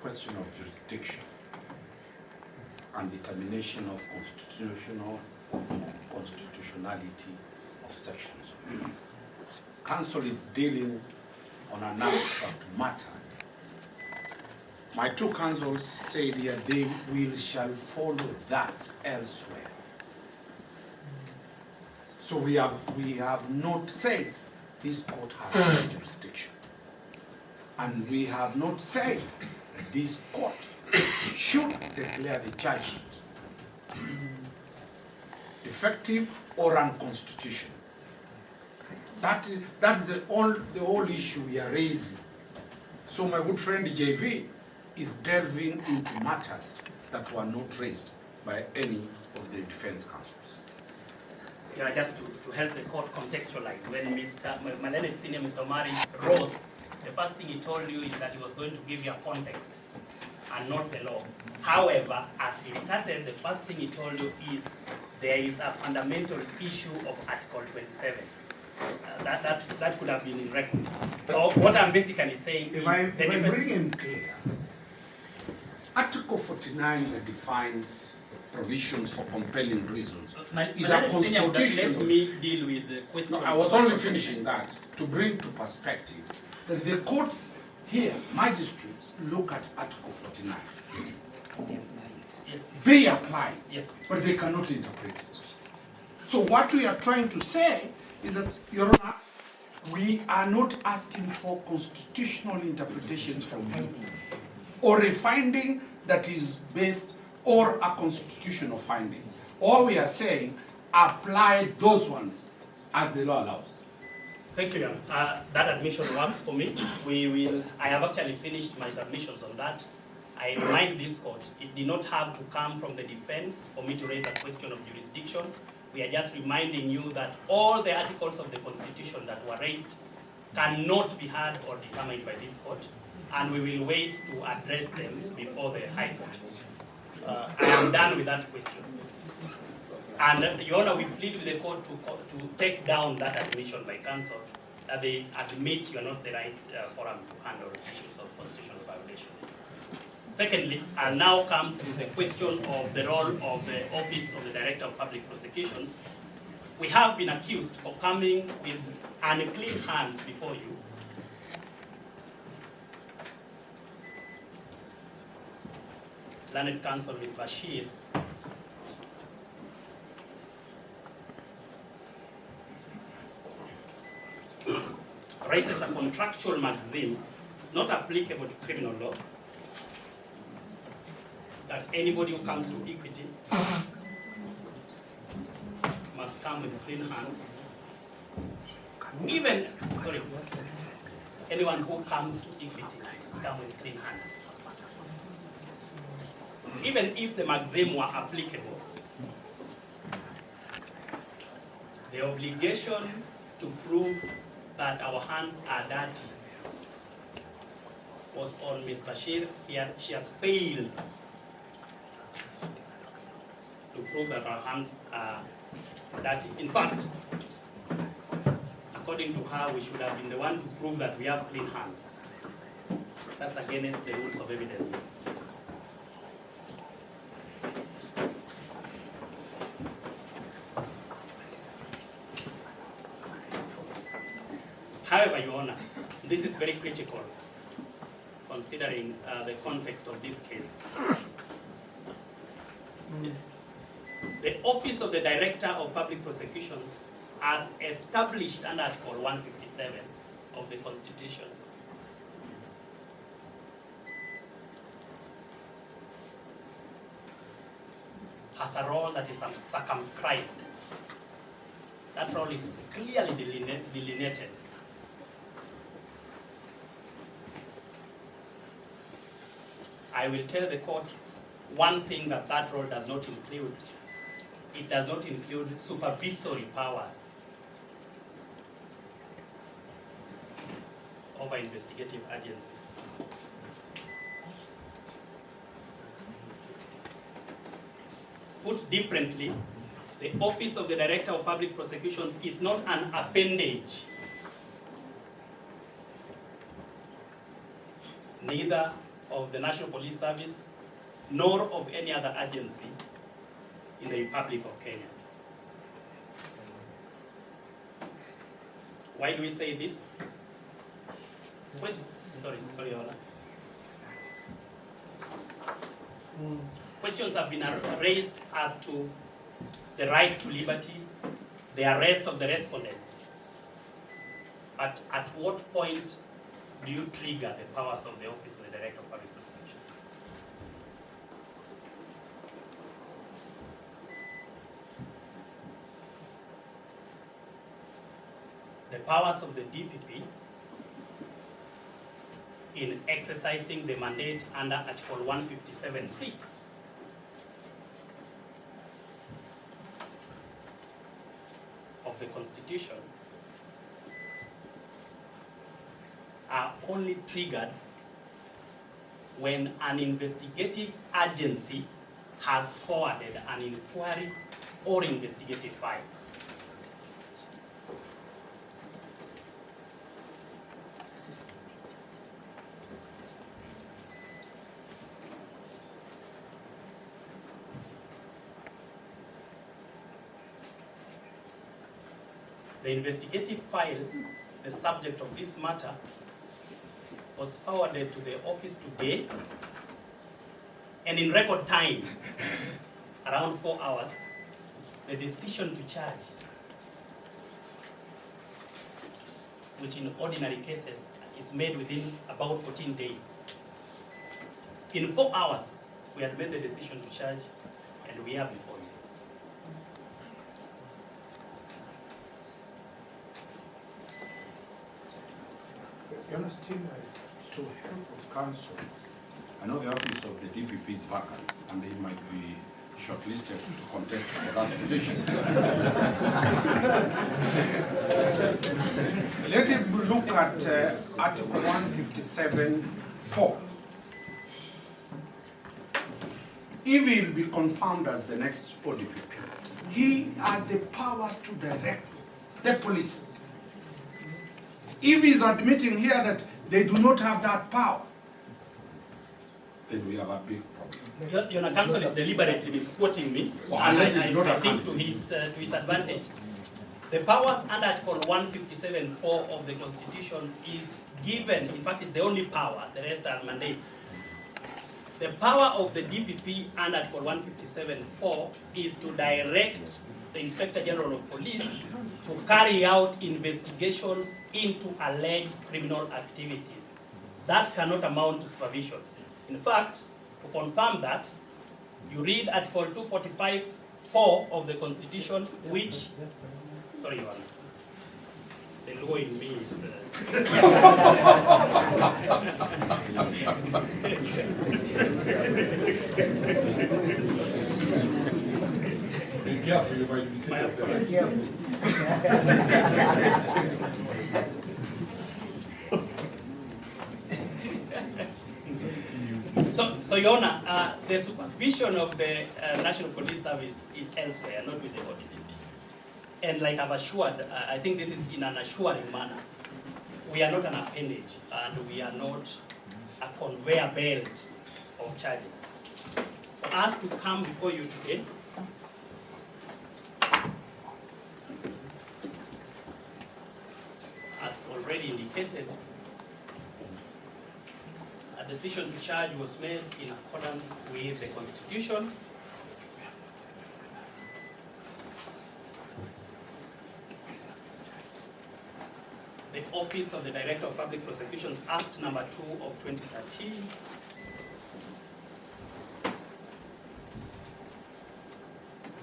question of jurisdiction and determination of constitutionality of sections. Council is dealing on an abstract matter. My two councils said here they shall follow that elsewhere. So we have not said this court has no jurisdiction. And we have not said that this court should declare the charge defective or unconstitutional. That is the whole issue we are raising. So my good friend JV is delving into matters that were not raised by any of the defense counsels. Yeah, just to help the court contextualize, when my learned senior Mr. Omari rose, the first thing he told you is that he was going to give you a context and not the law. However, as he started, the first thing he told you is there is a fundamental issue of Article 27. That could have been in record. So what I'm basically saying if I bring him clear, Article 49 that defines provisions for compelling reasons is a constitution. Let me deal with the question. No, I was only finishing that to bring to perspective that the courts here, magistrates, look at Article 49. Yes. They apply it, yes, but they cannot interpret it. So what we are trying to say is that, Your Honor, we are not asking for constitutional interpretations from you, or a finding that is based, or a constitutional finding. All we are saying, apply those ones as the law allows. Thank you, Jan. That admission works for me. I have actually finished my submissions on that. I remind this court, it did not have to come from the defense for me to raise a question of jurisdiction. We are just reminding you that all the articles of the Constitution that were raised cannot be heard or determined by this court, and we will wait to address them before the High Court. I am done with that question. And, Your Honor, we plead with the court to take down that admission by counsel that they admit you are not the right forum to handle issues of constitutional violation. Secondly, I'll now come to the question of the role of the Office of the Director of Public Prosecutions. We have been accused of coming with unclean hands before you. Learned Counsel Ms. Bashir raises a contractual maxim not applicable to criminal law, that anybody who comes to equity must come with clean hands. Anyone who comes to equity must come with clean hands. Even if the maxim were applicable, the obligation to prove that our hands are dirty was on Ms. Bashir. She has failed to prove that our hands are dirty. In fact, according to her, we should have been the one to prove that we have clean hands. That's against the rules of evidence. However, Your Honor, this is very critical considering the context of this case. The Office of the Director of Public Prosecutions, as established under Article 157 of the Constitution, has a role that is circumscribed. That role is clearly delineated. I will tell the court one thing that role does not include. It does not include supervisory powers over investigative agencies. Put differently, the Office of the Director of Public Prosecutions is not an appendage, neither of the National Police Service, nor of any other agency in the Republic of Kenya. Why do we say this? Sorry, Your Honor. Questions have been raised as to the right to liberty, the arrest of the respondents. But at what point do you trigger the powers of the Office of the Director of Public Prosecutions? The powers of the DPP in exercising the mandate under Article 157(6) of the Constitution are only triggered when an investigative agency has forwarded an inquiry or investigative file. The investigative file, the subject of this matter, was forwarded to the office today, and in record time, around 4 hours, the decision to charge, which in ordinary cases is made within about 14 days. In 4 hours, we had made the decision to charge, and we are before you. To help of counsel, I know the office of the DPP is vacant and they might be shortlisted to contest for that position. Let him look at Article 157(4). If he will be confirmed as the next ODPP, he has the power to direct the police. If he's admitting here that they do not have that power, then we have a big problem. Your counsel is deliberately misquoting me, and I think to his advantage. The powers under Article 157(4) of the Constitution is given, in fact, it's the only power, the rest are mandates. The power of the DPP under Article 157(4) is to direct the Inspector General of Police to carry out investigations into alleged criminal activities. That cannot amount to supervision. In fact, to confirm that, you read Article 245(4) of the Constitution, which, sorry, Your Honor, the law in me is... Be careful, you might be sitting there. So Your Honor, the supervision of the National Police Service is elsewhere, not with the ODPP. And like I've assured, I think this is in an assuring manner. We are not an appendage, and we are not a conveyor belt of charges. For us to come before you today, as already indicated, a decision to charge was made in accordance with the Constitution. The Office of the Director of Public Prosecutions Act number 2 of 2013.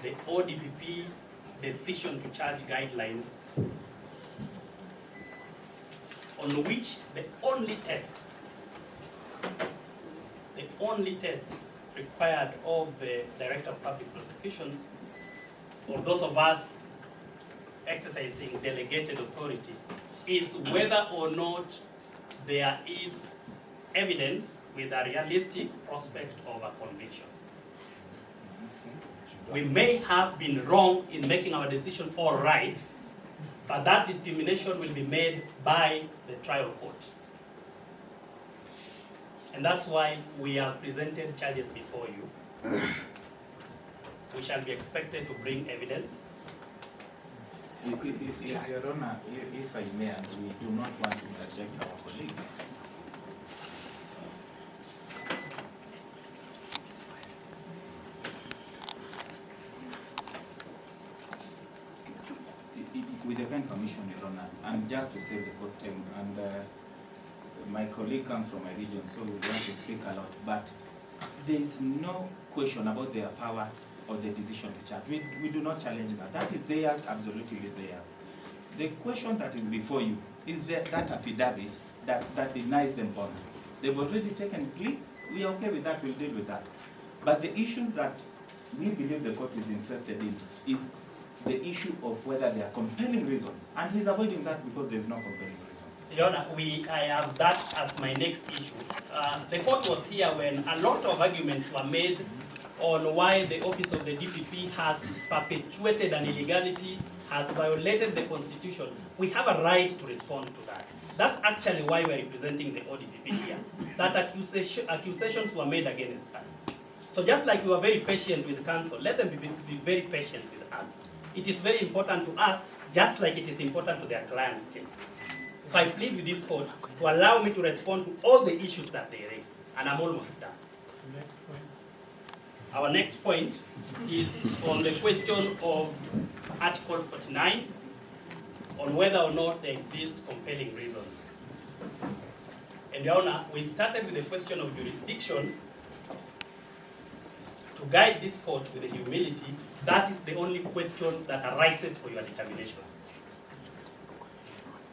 The ODPP decision to charge guidelines, on which the only test required of the Director of Public Prosecutions, or those of us exercising delegated authority, is whether or not there is evidence with a realistic prospect of a conviction. We may have been wrong in making our decision all right, but that determination will be made by the trial court. And that's why we have presented charges before you. We shall be expected to bring evidence. Your Honor, if I may, we do not want to interject our colleagues. With the kind permission, Your Honor, and just to save the cost time, and my colleague comes from my region, so we want to speak a lot, but there is no question about their power or the decision to charge. We do not challenge that. That is theirs, absolutely theirs. The question that is before you is that affidavit that denies them bond. They've already taken plea. We are okay with that. We'll deal with that. But the issues that we believe the court is interested in is the issue of whether there are compelling reasons. And he's avoiding that because there's no compelling reason. Your Honor, I have that as my next issue. The court was here when a lot of arguments were made on why the office of the DPP has perpetuated an illegality, has violated the Constitution. We have a right to respond to that. That's actually why we're representing the ODPP here. That accusations were made against us. So just like we were very patient with counsel, let them be very patient with us. It is very important to us, just like it is important to their client's case. So I plead with this court to allow me to respond to all the issues that they raised, and I'm almost done. Our next point is on the question of Article 49, on whether or not there exist compelling reasons. And Your Honor, we started with the question of jurisdiction. To guide this court with humility, that is the only question that arises for your determination.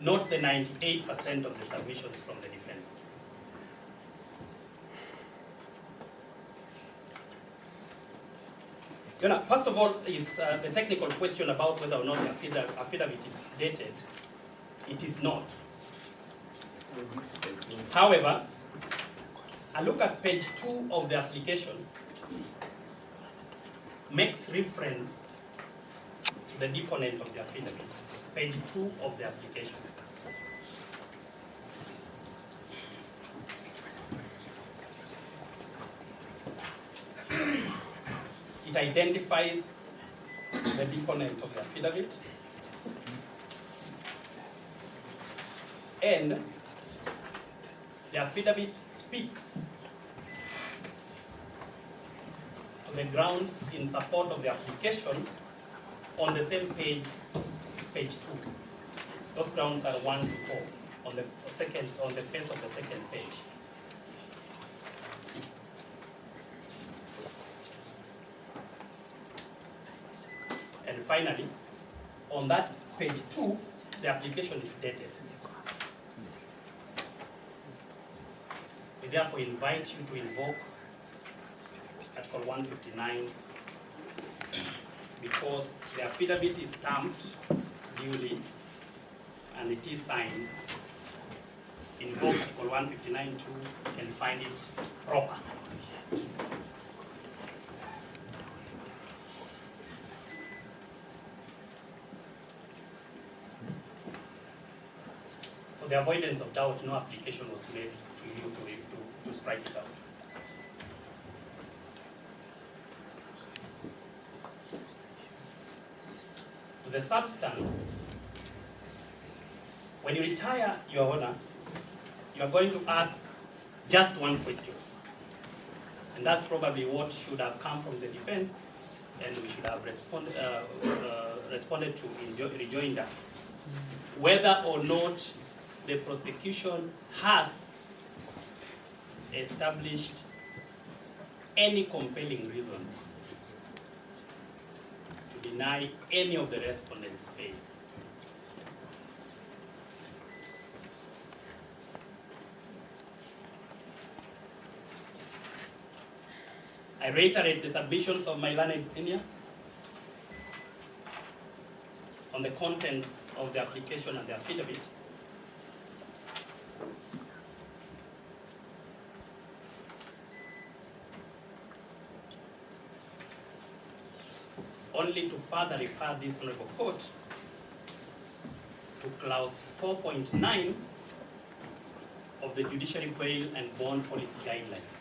Not the 98% of the submissions from the defense. Your Honor, first of all is the technical question about whether or not the affidavit is dated. It is not. However, a look at page 2 of the application makes reference to the deponent of the affidavit. Page 2 of the application. It identifies the deponent of the affidavit, and the affidavit speaks to the grounds in support of the application on the same page, page 2. Those grounds are 1 to 4 on the face of the second page. And finally, on that page 2, the application is dated. We therefore invite you to invoke Article 159 because the affidavit is stamped duly and it is signed. Invoke Article 159 and find it proper. For the avoidance of doubt, no application was made to you to strike it out. To the substance, when you retire, Your Honor, you are going to ask just one question. And that's probably what should have come from the defense, and we should have responded to in rejoinder. Whether or not the prosecution has established any compelling reasons to deny any of the respondents' faith. I reiterate the submissions of my learned senior on the contents of the application and the affidavit. Only to further refer this honorable court to clause 4.9 of the Judiciary Bail and Bond Policy Guidelines,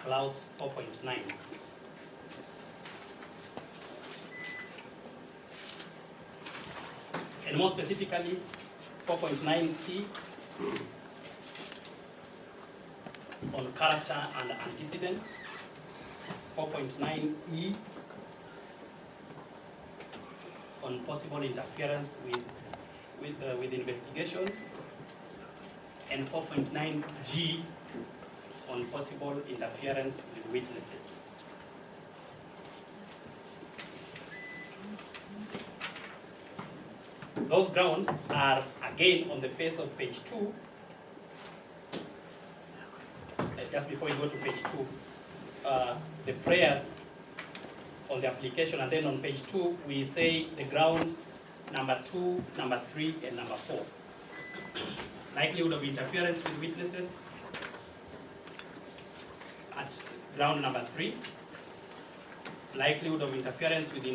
Clause 4.9. And more specifically, 4.9c on character and antecedents, 4.9e on possible interference with investigations, and 4.9g on possible interference with witnesses. Those grounds are again on the face of page 2. Just before we go to page 2, the prayers on the application, and then on page 2 we say the grounds number 2, number 3, and number 4. Likelihood of interference with witnesses at ground number 3. Likelihood of interference with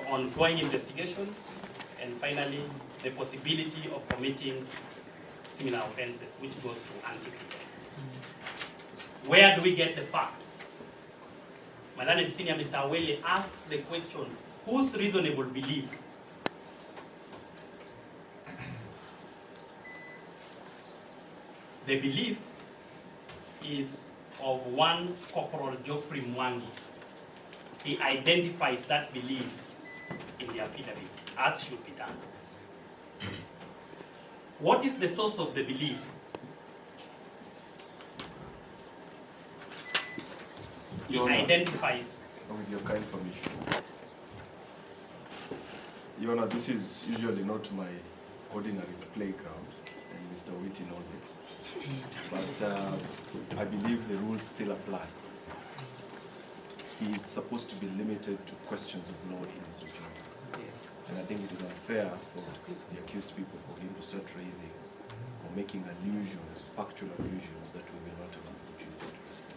ongoing investigations, and finally the possibility of committing similar offenses, which goes to antecedents. Where do we get the facts? My learned senior Mr. Awele asks the question, whose reasonable belief? The belief is of one Corporal Geoffrey Mwangi. He identifies that belief in the affidavit, as should be done. What is the source of the belief? He identifies. With your kind permission. Your Honor, this is usually not my ordinary playground, and Mr. Whitty knows it. But I believe the rules still apply. He is supposed to be limited to questions of law in his regime. Yes. And I think it is unfair for the accused people for him to start raising or making allusions, factual allusions that we will not have an opportunity to respond.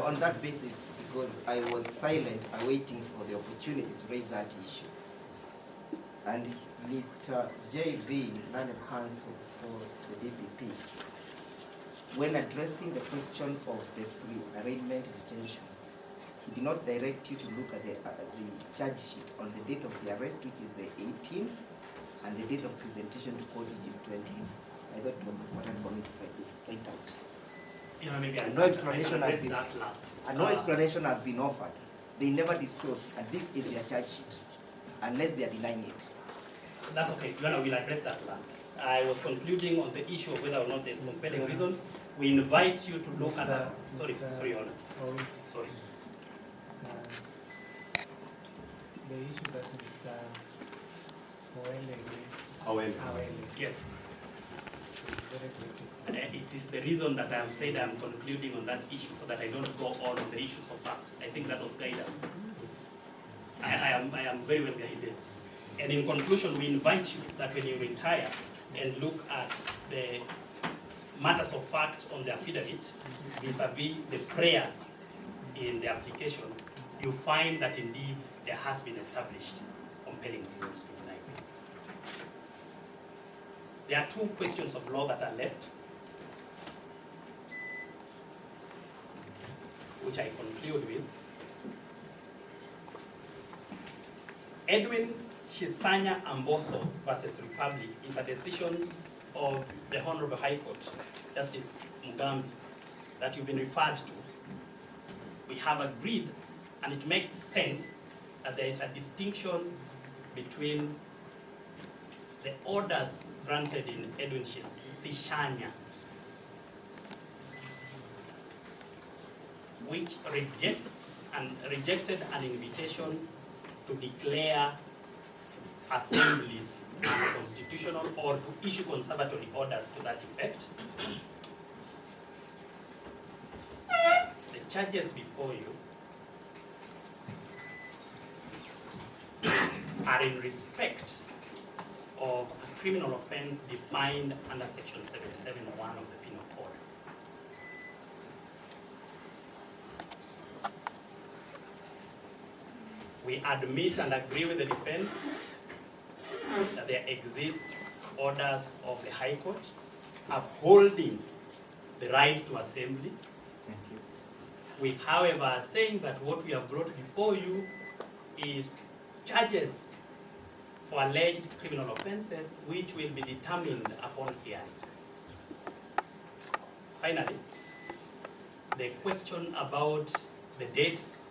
On that basis, because I was silent, awaiting for the opportunity to raise that issue. And Mr. J.V., learned counsel for the DPP, when addressing the question of the pre-arraignment detention, he did not direct you to look at the charge sheet on the date of the arrest, which is the 18th, and the date of presentation to court, which is 20th. I thought it was important for me to point out. You know, maybe No explanation has been that last. and no explanation has been offered. They never disclosed, and this is their charge sheet, unless they are denying it. That's okay. You know, we'll address that last. I was concluding on the issue of whether or not there's compelling reasons. We invite you to look at that. Sorry, Your Honor. Sorry. The issue that Mr. However, Yes. very quickly. It is the reason that I have said I'm concluding on that issue so that I don't go on the issues of facts. I think that was guidance. I am very well guided. And in conclusion, we invite you that when you retire and look at the matters of fact on the affidavit vis-a-vis the prayers in the application, you find that indeed there has been established compelling reasons to deny. There are two questions of law that are left, which I conclude with. Edwin Shisanya Amboso versus Republic is a decision of the Honorable High Court, Justice Mugambi, that you've been referred to. We have agreed, and it makes sense, that there is a distinction between the orders granted in Edwin Sishanya, which rejected an invitation to declare assemblies unconstitutional or to issue conservatory orders to that effect. The charges before you are in respect of a criminal offense defined under section 77(1) of the Penal Code. We admit and agree with the defense that there exists orders of the High Court, upholding the right to assembly. Thank you. We, however, are saying that what we have brought before you is charges for alleged criminal offenses which will be determined upon hearing. Finally, the question about the dates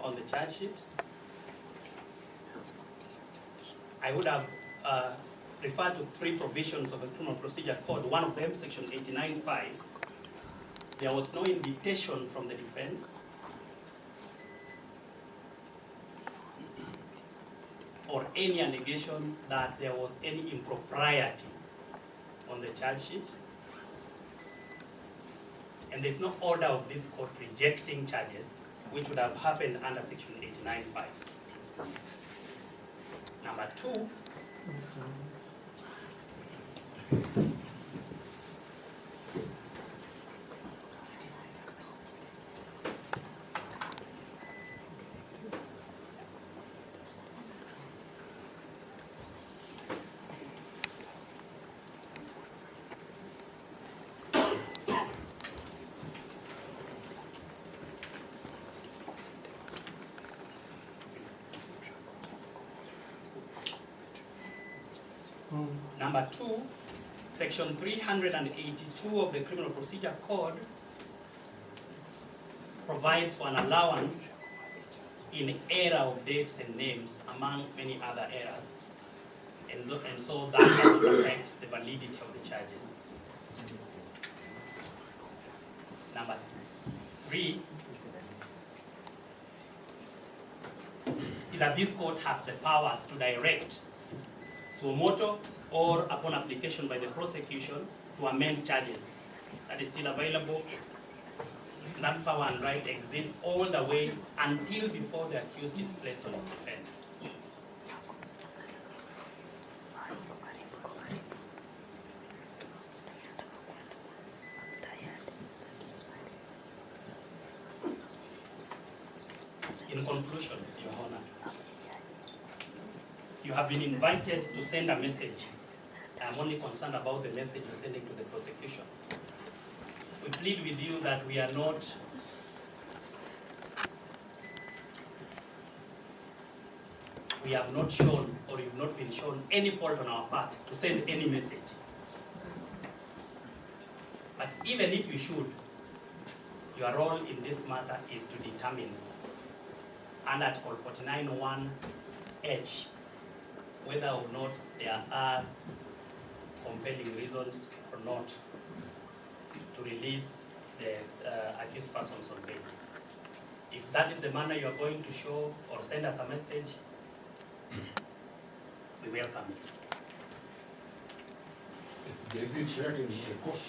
on the charge sheet, I would have referred to 3 provisions of the Criminal Procedure Code. One of them, section 89.5, there was no invitation from the defense or any allegation that there was any impropriety on the charge sheet. And there's no order of this court rejecting charges, which would have happened under section 89.5. Number 2, Number 2, section 382 of the Criminal Procedure Code provides for an allowance in error of dates and names, among many other errors. And so that doesn't affect the validity of the charges. Number 3 is that this court has the powers to direct suo motu or upon application by the prosecution to amend charges. That is still available. That power and right exists all the way until before the accused is placed on his defense. In conclusion, Your Honor, you have been invited to send a message. I am only concerned about the message you're sending to the prosecution. We plead with you that we have not shown, or you've not been shown any fault on our part to send any message. But even if you should, your role in this matter is to determine under Article 49(1)(h) whether or not there are compelling reasons or not to release the accused persons on bail. If that is the manner you are going to show or send us a message, we welcome it. It's David threatening the court.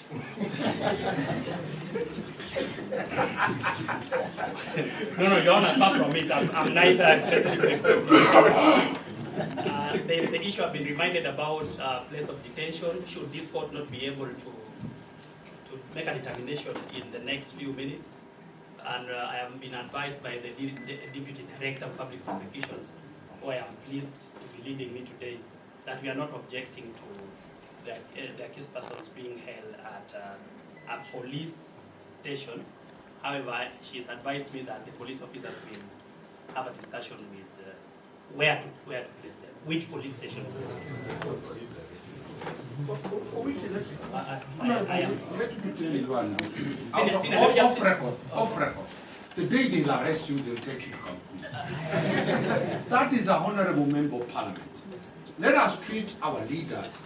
No, Your Honor, far from it. I'm neither threatening the court. There's the issue I've been reminded about place of detention. Should this court not be able to make a determination in the next few minutes? And I have been advised by the Deputy Director of Public Prosecutions, who I am pleased to be leading me today, that we are not objecting to the accused persons being held at a police station. However, she has advised me that the police officers will have a discussion with where to place them, which police station to place them. Let me tell you one now. Senior, Off record. The day they'll arrest you, they'll take you to Cancun. That is a honorable member of parliament. Let us treat our leaders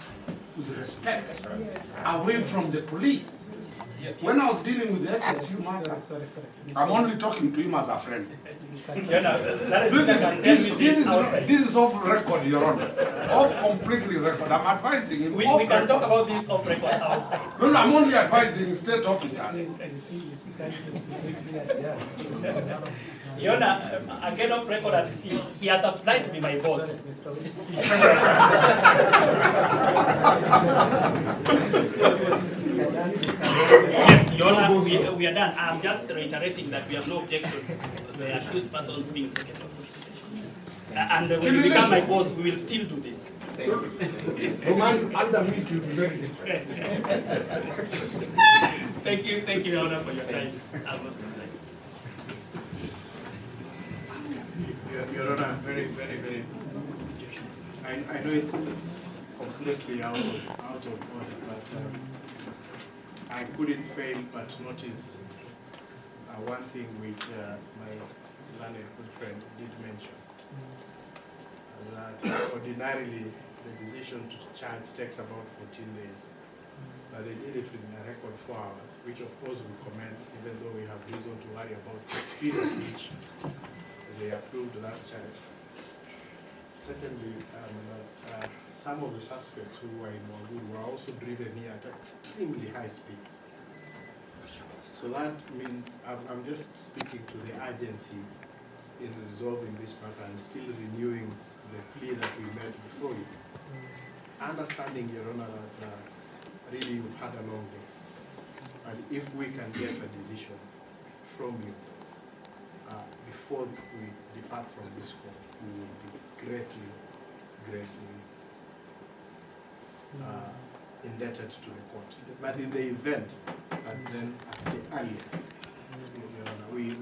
with respect, away from the police. When I was dealing with the SSU matter, I'm only talking to him as a friend. This is off record, Your Honor. Off completely record. I'm advising him. We can talk about this off record outside. No, I'm only advising state officers. Your Honor, again off record as he sees, he has applied to be my boss. Yes, Your Honor, we are done. I'm just reiterating that we have no objection to the accused persons being taken to the station. And when you become my boss, we will still do this. Roman, under me it will be very different. Thank you, Your Honor, for your time. Almost time. Your Honor, very. I know it's completely out of order, but I couldn't fail but notice one thing which my learned good friend did mention, that ordinarily the decision to charge takes about 14 days, but they did it within a record 4 hours, which of course we commend, even though we have reason to worry about the speed at which they approved that charge. Secondly, some of the suspects who were in Wanguru were also driven here at extremely high speeds. So that means I'm just speaking to the urgency in resolving this matter and still renewing the plea that we made before you. Understanding, Your Honor, that really you've had a long day. And if we can get a decision from you before we depart from this court, we will be greatly indebted to the court. But in the event, and then at the earliest, Your Honor, we